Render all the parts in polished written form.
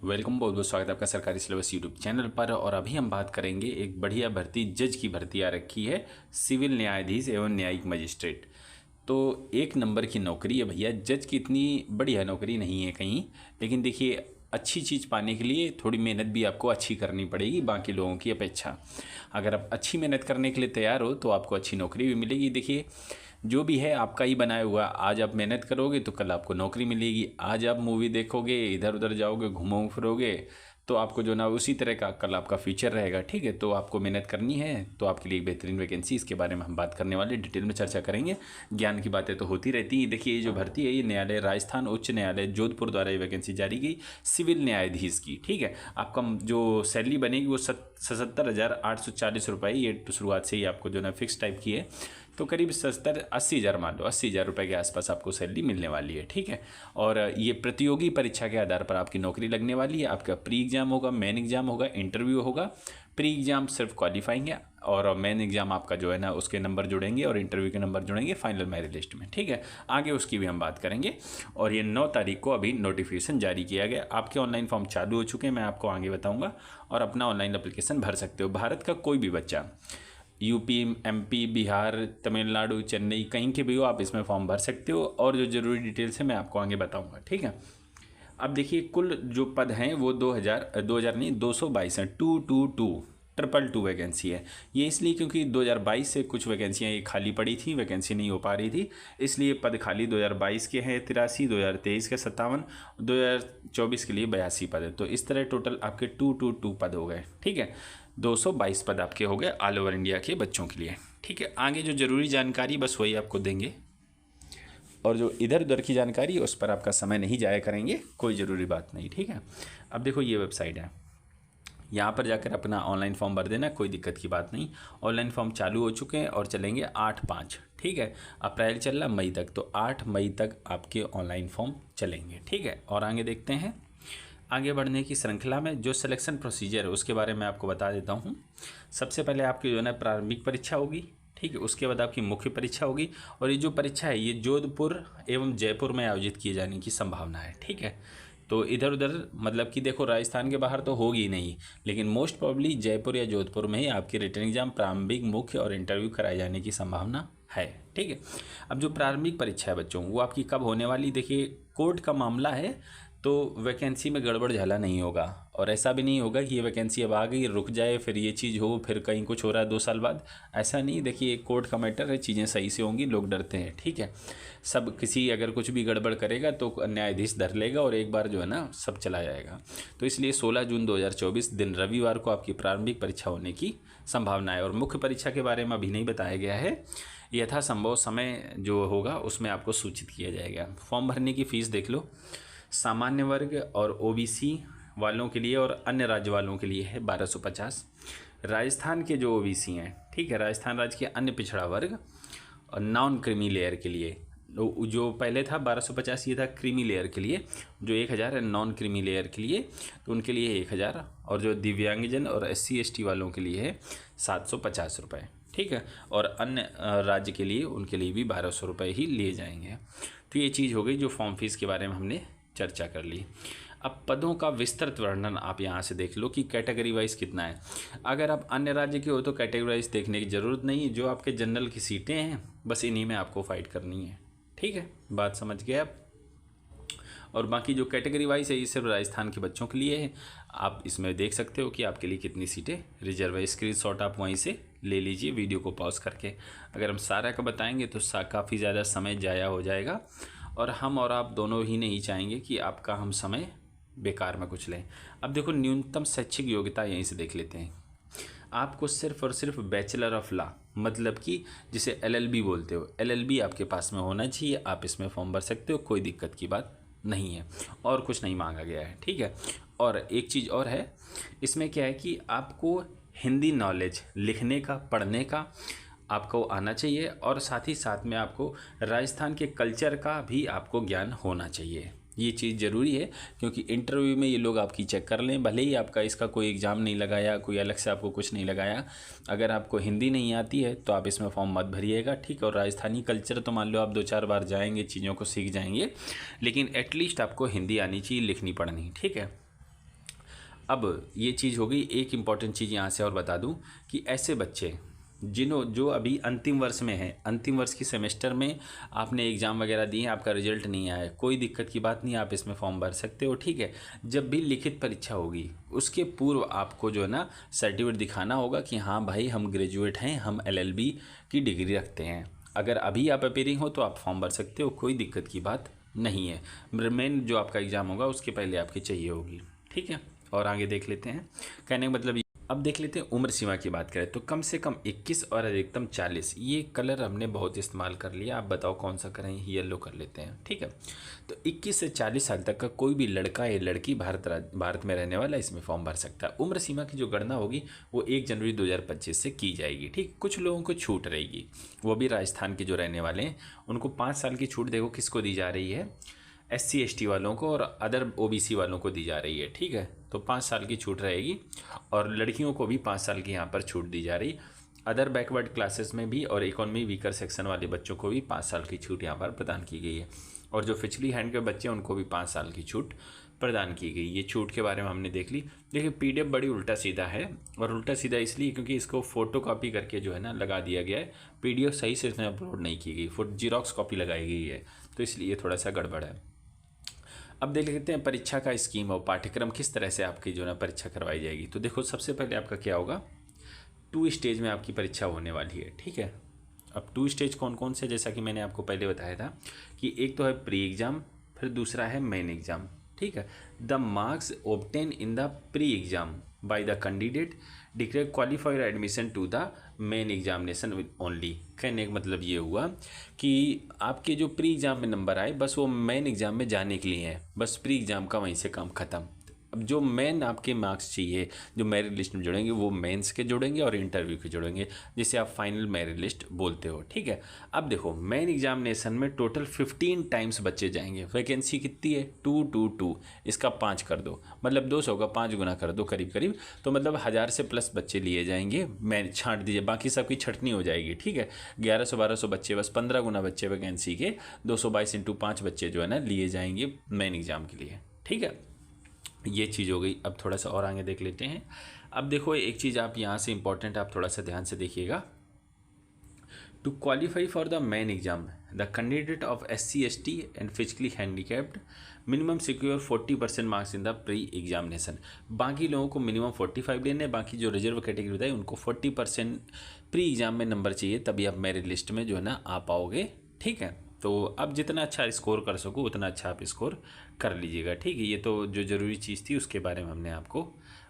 Welcome, बहुत बहुत स्वागत है आपका सरकारी सिलेबस यूट्यूब चैनल पर। और अभी हम बात करेंगे एक बढ़िया भर्ती, जज की भर्ती आ रखी है, सिविल न्यायाधीश एवं न्यायिक मजिस्ट्रेट। तो एक नंबर की नौकरी है भैया। जज की इतनी बढ़िया नौकरी नहीं है कहीं, लेकिन देखिए अच्छी चीज़ पाने के लिए थोड़ी मेहनत भी आपको अच्छी करनी पड़ेगी बाकी लोगों की अपेक्षा। अगर आप अच्छी मेहनत करने के लिए तैयार हो तो आपको अच्छी नौकरी भी मिलेगी। देखिए जो भी है आपका ही बनाया हुआ, आज आप मेहनत करोगे तो कल आपको नौकरी मिलेगी। आज आप मूवी देखोगे, इधर उधर जाओगे, घूमोगे फिरोगे, तो आपको जो ना उसी तरह का कल आपका फ्यूचर रहेगा। ठीक है, तो आपको मेहनत करनी है तो आपके लिए एक बेहतरीन वैकेंसी, इसके बारे में हम बात करने वाले, डिटेल में चर्चा करेंगे। ज्ञान की बातें तो होती रहती हैं। देखिए ये जो भर्ती है, ये न्यायालय राजस्थान उच्च न्यायालय जोधपुर द्वारा ये वैकेंसी जारी की, सिविल न्यायाधीश की। ठीक है, आपका जो सैलरी बनेगी वो 77,840 रुपये, ये शुरुआत से ही आपको जो ना फिक्स टाइप की है। तो करीब 70-80 हज़ार, मान लो 80 हज़ार रुपये के आसपास आपको सैलरी मिलने वाली है। ठीक है, और ये प्रतियोगी परीक्षा के आधार पर आपकी नौकरी लगने वाली है। आपका प्री एग्जाम होगा, मेन एग्जाम होगा, इंटरव्यू होगा। प्री एग्जाम सिर्फ क्वालिफाइंग है और मेन एग्जाम आपका जो है ना उसके नंबर जुड़ेंगे और इंटरव्यू के नंबर जुड़ेंगे फाइनल मेरिट लिस्ट में। ठीक है, आगे उसकी भी हम बात करेंगे। और ये 9 तारीख को अभी नोटिफिकेशन जारी किया गया। आपके ऑनलाइन फॉर्म चालू हो चुके हैं, मैं आपको आगे बताऊँगा, और अपना ऑनलाइन अप्लीकेशन भर सकते हो। भारत का कोई भी बच्चा, यूपी, एमपी, बिहार, तमिलनाडु, चेन्नई, कहीं के भी हो, आप इसमें फॉर्म भर सकते हो। और जो ज़रूरी डिटेल्स है मैं आपको आगे बताऊंगा। ठीक है, अब देखिए कुल जो पद हैं वो 2000 नहीं, 222 हैं। 222 222 वैकेंसी है। ये इसलिए क्योंकि 2022 से कुछ वैकेंसियाँ ये खाली पड़ी थी, वैकेंसी नहीं हो पा रही थी, इसलिए पद खाली 2022 के हैं 83, 2023 के 57, 2024 के लिए 82 पद है। तो इस तरह टोटल आपके 222 पद हो गए। ठीक है, 222 पद आपके हो गए ऑल ओवर इंडिया के बच्चों के लिए। ठीक है, आगे जो ज़रूरी जानकारी बस वही आपको देंगे, और जो इधर उधर की जानकारी उस पर आपका समय नहीं जाया करेंगे, कोई ज़रूरी बात नहीं। ठीक है, अब देखो ये वेबसाइट है, यहाँ पर जाकर अपना ऑनलाइन फॉर्म भर देना, कोई दिक्कत की बात नहीं। ऑनलाइन फॉर्म चालू हो चुके हैं और चलेंगे 8/5। ठीक है, अप्रैल चल रहा मई तक, तो 8 मई तक आपके ऑनलाइन फॉर्म चलेंगे। ठीक है, और आगे देखते हैं। आगे बढ़ने की श्रृंखला में जो सिलेक्शन प्रोसीजर है उसके बारे में आपको बता देता हूँ। सबसे पहले आपकी जो है ना प्रारंभिक परीक्षा होगी। ठीक है, उसके बाद आपकी मुख्य परीक्षा होगी, और ये जो परीक्षा है ये जोधपुर एवं जयपुर में आयोजित किए जाने की संभावना है। ठीक है, तो इधर उधर मतलब कि देखो राजस्थान के बाहर तो होगी नहीं, लेकिन मोस्ट प्रोबेबली जयपुर या जोधपुर में ही आपकी रिटन एग्जाम, प्रारंभिक, मुख्य और इंटरव्यू कराए जाने की संभावना है। ठीक है, अब जो प्रारंभिक परीक्षा है बच्चों, वो आपकी कब होने वाली, देखिए कोर्ट का मामला है तो वैकेंसी में गड़बड़ झाला नहीं होगा, और ऐसा भी नहीं होगा कि ये वैकेंसी अब आ गई रुक जाए फिर ये चीज़ हो, फिर कहीं कुछ हो रहा है 2 साल बाद, ऐसा नहीं। देखिए कोर्ट का मैटर है, चीज़ें सही से होंगी, लोग डरते हैं। ठीक है, सब किसी अगर कुछ भी गड़बड़ करेगा तो न्यायाधीश धर लेगा और एक बार जो है ना सब चला जाएगा। तो इसलिए 16 जून 2024 दिन रविवार को आपकी प्रारंभिक परीक्षा होने की संभावना है। और मुख्य परीक्षा के बारे में अभी नहीं बताया गया है, यथासंभव समय जो होगा उसमें आपको सूचित किया जाएगा। फॉर्म भरने की फ़ीस देख लो, सामान्य वर्ग और ओबीसी वालों के लिए और अन्य राज्य वालों के लिए है 1250। राजस्थान के जो ओबीसी हैं, ठीक है, राजस्थान राज्य के अन्य पिछड़ा वर्ग और नॉन क्रीमी लेयर के लिए, जो पहले था 1250 ये था क्रीमी लेयर के लिए, जो 1000 है नॉन क्रीमी लेयर के लिए, तो उनके लिए 1000, और जो दिव्यांगजन और SC ST वालों के लिए है 750 रुपये। ठीक है, और अन्य राज्य के लिए उनके लिए भी 1200 रुपये ही लिए जाएंगे। तो ये चीज़ हो गई जो फॉर्म फीस के बारे में हमने चर्चा कर ली। अब पदों का विस्तृत वर्णन आप यहाँ से देख लो कि कैटेगरी वाइज कितना है। अगर आप अन्य राज्य के हो तो कैटेगरी वाइज देखने की ज़रूरत नहीं है, जो आपके जनरल की सीटें हैं बस इन्हीं में आपको फाइट करनी है। ठीक है, बात समझ गए आप। और बाकी जो कैटेगरी वाइज है ये सिर्फ राजस्थान के बच्चों के लिए है। आप इसमें देख सकते हो कि आपके लिए कितनी सीटें रिजर्व है। स्क्रीनशॉट आप वहीं से ले लीजिए वीडियो को पॉज करके। अगर हम सारा का बताएंगे तो काफ़ी ज़्यादा समय ज़ाया हो जाएगा, और हम और आप दोनों ही नहीं चाहेंगे कि आपका हम समय बेकार में कुछ लें। अब देखो न्यूनतम शैक्षिक योग्यता यहीं से देख लेते हैं। आपको सिर्फ और सिर्फ बैचलर ऑफ लॉ, मतलब कि जिसे LLB बोलते हो, LLB आपके पास में होना चाहिए। आप इसमें फॉर्म भर सकते हो, कोई दिक्कत की बात नहीं है, और कुछ नहीं मांगा गया है। ठीक है, और एक चीज़ और है इसमें, क्या है कि आपको हिंदी नॉलेज, लिखने का, पढ़ने का आपको आना चाहिए, और साथ ही साथ में आपको राजस्थान के कल्चर का भी आपको ज्ञान होना चाहिए। ये चीज़ ज़रूरी है, क्योंकि इंटरव्यू में ये लोग आपकी चेक कर लें, भले ही आपका इसका कोई एग्ज़ाम नहीं लगाया, कोई अलग से आपको कुछ नहीं लगाया, अगर आपको हिंदी नहीं आती है तो आप इसमें फॉर्म मत भरिएगा। ठीक, और राजस्थानी कल्चर तो मान लो आप 2-4 बार जाएंगे, चीज़ों को सीख जाएंगे, लेकिन एटलीस्ट आपको हिंदी आनी चाहिए, लिखनी पढ़नी। ठीक है, अब ये चीज़ हो गई। एक इम्पॉर्टेंट चीज़ यहाँ से और बता दूँ कि ऐसे बच्चे जो अभी अंतिम वर्ष में हैं, अंतिम वर्ष की सेमेस्टर में आपने एग्ज़ाम वगैरह दिए, आपका रिजल्ट नहीं आया, कोई दिक्कत की बात नहीं, आप इसमें फॉर्म भर सकते हो, ठीक है। जब भी लिखित परीक्षा होगी उसके पूर्व आपको जो है ना सर्टिफिकेट दिखाना होगा कि हाँ भाई हम ग्रेजुएट हैं, हम LLB की डिग्री रखते हैं। अगर अभी आप अपीयरिंग हो तो आप फॉर्म भर सकते हो, कोई दिक्कत की बात नहीं है। मेन जो आपका एग्ज़ाम होगा उसके पहले आपकी चाहिए होगी, ठीक है। और आगे देख लेते हैं। कहने का मतलब अब देख लेते हैं उम्र सीमा की बात करें तो कम से कम 21 और अधिकतम 40, ये कलर हमने बहुत इस्तेमाल कर लिया। आप बताओ कौन सा करें, येलो कर लेते हैं, ठीक है। तो 21 से 40 साल तक का कोई भी लड़का या लड़की भारत में रहने वाला इसमें फॉर्म भर सकता है। उम्र सीमा की जो गणना होगी वो 1 जनवरी 2025 से की जाएगी, ठीक। कुछ लोगों को छूट रहेगी, वो भी राजस्थान के जो रहने वाले हैं उनको 5 साल की छूट देखो किसको दी जा रही है, SC ST वालों को और अदर OBC वालों को दी जा रही है, ठीक है। तो 5 साल की छूट रहेगी और लड़कियों को भी 5 साल की यहाँ पर छूट दी जा रही। अदर बैकवर्ड क्लासेस में भी और इकोनॉमी वीकर सेक्शन वाले बच्चों को भी 5 साल की छूट यहाँ पर प्रदान की गई है। और जो पिछली हैंड के बच्चे हैं उनको भी 5 साल की छूट प्रदान की गई। ये छूट के बारे में हमने देख ली। देखिए PDF बड़ी उल्टा सीधा है, और उल्टा सीधा इसलिए क्योंकि इसको फ़ोटो कॉपी करके जो है ना लगा दिया गया है। PDF सही से इसमें अपलोड नहीं की गई, जीरोक्स कॉपी लगाई गई है, तो इसलिए थोड़ा सा गड़बड़ है। अब देख लेते हैं परीक्षा का स्कीम और पाठ्यक्रम किस तरह से आपकी जो है ना परीक्षा करवाई जाएगी। तो देखो सबसे पहले आपका क्या होगा, 2 स्टेज में आपकी परीक्षा होने वाली है, ठीक है। अब 2 स्टेज कौन कौन से, जैसा कि मैंने आपको पहले बताया था कि एक तो है प्री एग्ज़ाम, फिर दूसरा है मेन एग्ज़ाम, ठीक है। The marks obtain in the pre exam by the candidate declare qualified admission to the main examination with only. कहने का मतलब ये हुआ कि आपके जो प्री एग्ज़ाम में नंबर आए बस वो मेन एग्ज़ाम में जाने के लिए हैं, बस प्री एग्ज़ाम का वहीं से काम ख़त्म। अब जो मेन आपके मार्क्स चाहिए जो मेरिट लिस्ट में जुड़ेंगे वो मेंस के जुड़ेंगे और इंटरव्यू के जुड़ेंगे, जिसे आप फाइनल मेरिट लिस्ट बोलते हो, ठीक है। अब देखो मेन एग्जामिनेशन में टोटल 15 टाइम्स बच्चे जाएंगे। वैकेंसी कितनी है, 222, इसका 5 कर दो, मतलब 200 का 5 गुना कर दो करीब करीब, तो मतलब 1000 से प्लस बच्चे लिए जाएंगे। मैं छांट दीजिए, बाकी सबकी छटनी हो जाएगी, ठीक है। 1100-1200 बच्चे, बस 15 गुना बच्चे वैकेंसी के 222 × 5 बच्चे जो है ना लिए जाएंगे मेन एग्ज़ाम के लिए, ठीक है। ये चीज़ हो गई। अब थोड़ा सा और आगे देख लेते हैं। अब देखो एक चीज़ आप यहाँ से इम्पॉर्टेंट, आप थोड़ा सा ध्यान से देखिएगा। To qualify for the main exam the candidate of SC ST and physically handicapped minimum secure 40% marks in the pre examination. बाकी लोगों को मिनिमम 45 लेने, बाकी जो रिजर्व कैटेगरी बताई उनको 40% प्री एग्जाम में नंबर चाहिए, तभी आप मेरिट लिस्ट में जो है ना आ पाओगे, ठीक है। तो अब जितना अच्छा स्कोर कर सको उतना अच्छा आप स्कोर कर लीजिएगा, ठीक है। ये तो जो ज़रूरी चीज़ थी उसके बारे में हमने आपको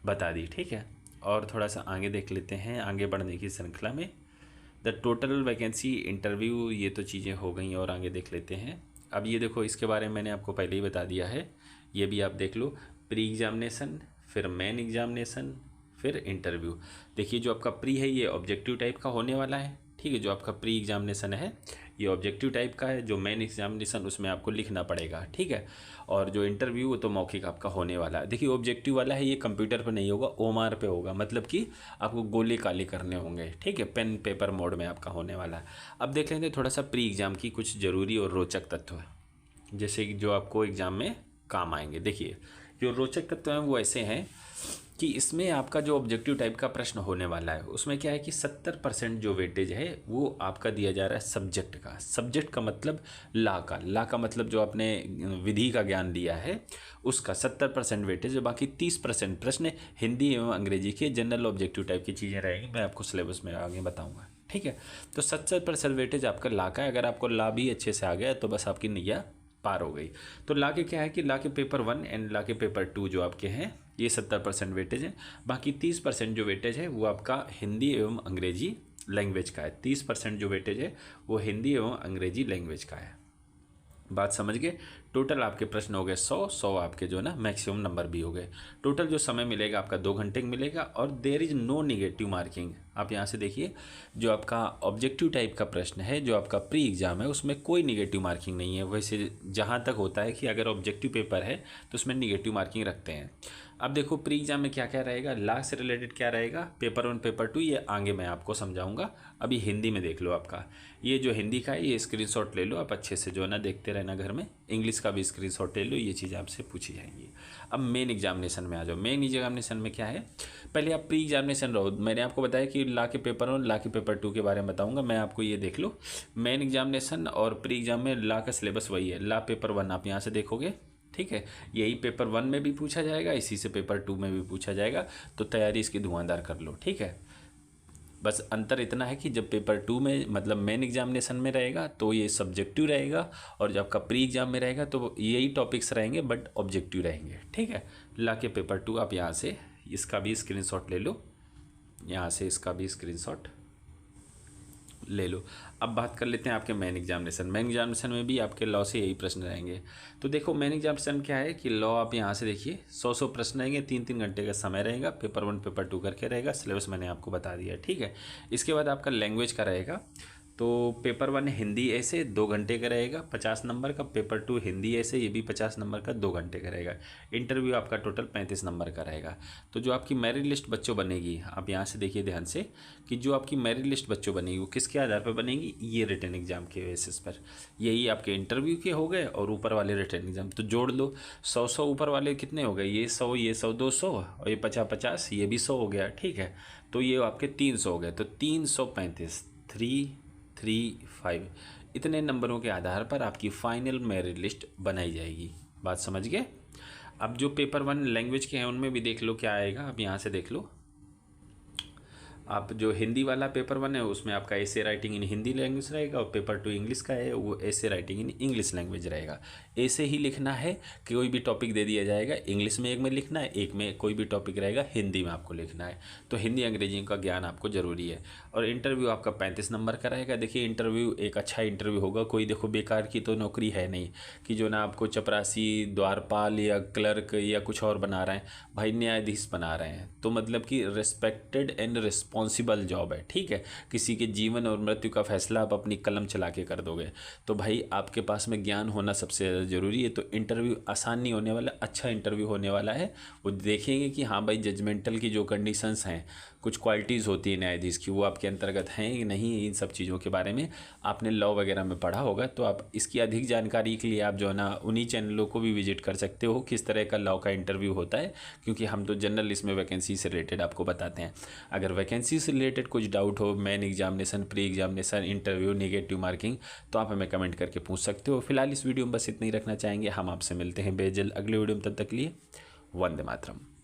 बता दी, ठीक है। और थोड़ा सा आगे देख लेते हैं, आगे बढ़ने की श्रृंखला में द टोटल वैकेंसी इंटरव्यू, ये तो चीज़ें हो गई। और आगे देख लेते हैं। अब ये देखो इसके बारे में मैंने आपको पहले ही बता दिया है, ये भी आप देख लो। प्री एग्जामिनेशन, फिर मेन एग्जामिनेशन, फिर इंटरव्यू। देखिए जो आपका प्री है ये ऑब्जेक्टिव टाइप का होने वाला है, ठीक है। जो आपका प्री एग्जामिनेशन है ये ऑब्जेक्टिव टाइप का है, जो मेन एग्जामिनेशन उसमें आपको लिखना पड़ेगा, ठीक है। और जो इंटरव्यू वो तो मौखिक आपका होने वाला है। देखिए ऑब्जेक्टिव वाला है ये कंप्यूटर पर नहीं होगा, OMR पे होगा, मतलब कि आपको गोले काले करने होंगे, ठीक है। पेन पेपर मोड में आपका होने वाला है। अब देख लेते हैं थोड़ा सा प्री एग्ज़ाम की कुछ ज़रूरी और रोचक तत्व है, जैसे कि जो आपको एग्ज़ाम में काम आएंगे। देखिए जो रोचक तत्व हैं वो ऐसे हैं कि इसमें आपका जो ऑब्जेक्टिव टाइप का प्रश्न होने वाला है उसमें क्या है कि 70% जो वेटेज है वो आपका दिया जा रहा है सब्जेक्ट का। सब्जेक्ट का मतलब ला का मतलब जो आपने विधि का ज्ञान लिया है उसका 70% वेटेज है। बाकी 30% प्रश्न हिंदी एवं अंग्रेजी के जनरल ऑब्जेक्टिव टाइप की चीज़ें रहेंगी, मैं आपको सिलेबस में आगे बताऊँगा, ठीक है। तो 70% वेटेज आपका ला का है। अगर आपको ला भी अच्छे से आ गया तो बस आपकी नैया पार हो गई। तो ला के क्या है कि ला के पेपर 1 एंड ला के पेपर 2 जो आपके हैं ये 70% वेटेज है। बाकी 30% जो वेटेज है वो आपका हिंदी एवं अंग्रेजी लैंग्वेज का है। 30% जो वेटेज है वो हिंदी एवं अंग्रेजी लैंग्वेज का है। बात समझ गए। टोटल आपके प्रश्न हो गए 100 आपके जो है ना मैक्सिमम नंबर भी हो गए। टोटल जो समय मिलेगा आपका 2 घंटे का मिलेगा और there is no negative marking. आप यहाँ से देखिए जो आपका ऑब्जेक्टिव टाइप का प्रश्न है जो आपका प्री एग्जाम है उसमें कोई निगेटिव मार्किंग नहीं है। वैसे जहाँ तक होता है कि अगर ऑब्जेक्टिव पेपर है तो उसमें निगेटिव मार्किंग रखते हैं। अब देखो प्री एग्जाम में क्या क्या रहेगा, लॉ से रिलेटेड क्या रहेगा, पेपर 1 पेपर 2 ये आगे मैं आपको समझाऊंगा। अभी हिंदी में देख लो आपका, ये जो हिंदी का है ये स्क्रीनशॉट ले लो आप अच्छे से, जो है ना देखते रहना घर में। इंग्लिश का भी स्क्रीनशॉट ले लो, ये चीज़ आपसे पूछी जाएंगी। अब मेन एग्जामिनेशन में आ जाओ। मेन एग्जामिनेशन में क्या है, पहले आप प्री एग्जामिनेशन रहो। मैंने आपको बताया कि लॉ के पेपर 1 लॉ के पेपर 2 के बारे में बताऊँगा मैं आपको, ये देख लो। मेन एग्जामिनेशन और प्री एग्जाम में लॉ का सिलेबस वही है। लॉ पेपर 1 आप यहाँ से देखोगे, ठीक है। यही पेपर 1 में भी पूछा जाएगा, इसी से पेपर 2 में भी पूछा जाएगा, तो तैयारी इसकी धुआंधार कर लो, ठीक है। बस अंतर इतना है कि जब पेपर 2 में मतलब मेन एग्जामिनेशन में रहेगा तो ये सब्जेक्टिव रहेगा, और जब आपका प्री एग्जाम में रहेगा तो यही टॉपिक्स रहेंगे बट ऑब्जेक्टिव रहेंगे, ठीक है। ला के पेपर 2 आप यहाँ से इसका भी स्क्रीनशॉट ले लो, यहाँ से इसका भी स्क्रीनशॉट ले लो। अब बात कर लेते हैं आपके मेन एग्जामिनेशन। मेन एग्जामिनेशन में भी आपके लॉ से यही प्रश्न रहेंगे। तो देखो मेन एग्जामिनेशन क्या है कि लॉ आप यहाँ से देखिए 100 प्रश्न रहेंगे, 3-3 घंटे का समय रहेगा, पेपर 1 पेपर 2 करके रहेगा। सिलेबस मैंने आपको बता दिया, ठीक है। इसके बाद आपका लैंग्वेज का रहेगा, तो पेपर 1 हिंदी ऐसे 2 घंटे का रहेगा 50 नंबर का, पेपर 2 हिंदी ऐसे ये भी 50 नंबर का 2 घंटे का रहेगा। इंटरव्यू आपका टोटल 35 नंबर का रहेगा। तो जो आपकी मेरिट लिस्ट बच्चों बनेगी, आप यहाँ से देखिए ध्यान से कि जो आपकी मेरिट लिस्ट बच्चों बनेगी वो किसके आधार पर बनेगी, ये रिटन एग्जाम के बेसिस पर। यही आपके इंटरव्यू के हो गए और ऊपर वाले रिटन एग्जाम, तो जोड़ लो 100 ऊपर वाले कितने हो गए, ये 100 ये 100 200 और ये 50 ये भी 100 हो गया, ठीक है। तो ये आपके 300 हो गए, तो 335 335 इतने नंबरों के आधार पर आपकी फाइनल मेरिट लिस्ट बनाई जाएगी। बात समझ गए। अब जो पेपर 1 लैंग्वेज के हैं उनमें भी देख लो क्या आएगा, अब यहाँ से देख लो। आप जो हिंदी वाला पेपर 1 है उसमें आपका ऐसे राइटिंग इन हिंदी लैंग्वेज रहेगा, और पेपर 2 इंग्लिश का है वो ऐसे राइटिंग इन इंग्लिश लैंग्वेज रहेगा। ऐसे ही लिखना है कि कोई भी टॉपिक दे दिया जाएगा, इंग्लिश में एक में लिखना है, एक में कोई भी टॉपिक रहेगा हिंदी में आपको लिखना है। तो हिंदी अंग्रेजी का ज्ञान आपको ज़रूरी है। और इंटरव्यू आपका 35 नंबर का रहेगा। देखिए इंटरव्यू एक अच्छा इंटरव्यू होगा, कोई देखो बेकार की तो नौकरी है नहीं कि जो ना आपको चपरासी द्वारपाल या क्लर्क या कुछ और बना रहे हैं, भाई न्यायाधीश बना रहे हैं, तो मतलब कि रिस्पेक्टेड एंड रिस्पॉन्सिबल जॉब है, ठीक है। किसी के जीवन और मृत्यु का फैसला आप अपनी कलम चला के कर दोगे, तो भाई आपके पास में ज्ञान होना सबसे ज़्यादा ज़रूरी है। तो इंटरव्यू आसान नहीं होने वाला, अच्छा इंटरव्यू होने वाला है। वो देखेंगे कि हाँ भाई जजमेंटल की जो कंडीशंस हैं, कुछ क्वालिटीज़ होती है न्यायाधीश की, वो आपके अंतर्गत हैं कि नहीं, इन सब चीज़ों के बारे में आपने लॉ वगैरह में पढ़ा होगा। तो आप इसकी अधिक जानकारी के लिए आप जो है ना उन्हीं चैनलों को भी विजिट कर सकते हो, किस तरह का लॉ का इंटरव्यू होता है, क्योंकि हम तो जनरल इसमें वैकेंसी से रिलेटेड आपको बताते हैं। अगर वैकेंसी से रिलेटेड कुछ डाउट हो, main examination, pre examination, interview, negative marking, तो आप हमें कमेंट करके पूछ सकते हो। फिलहाल इस वीडियो में बस इतना ही रखना चाहेंगे। हम आपसे मिलते हैं बेजल्द अगले वीडियो में, तब तक के लिए वंदे मातरम।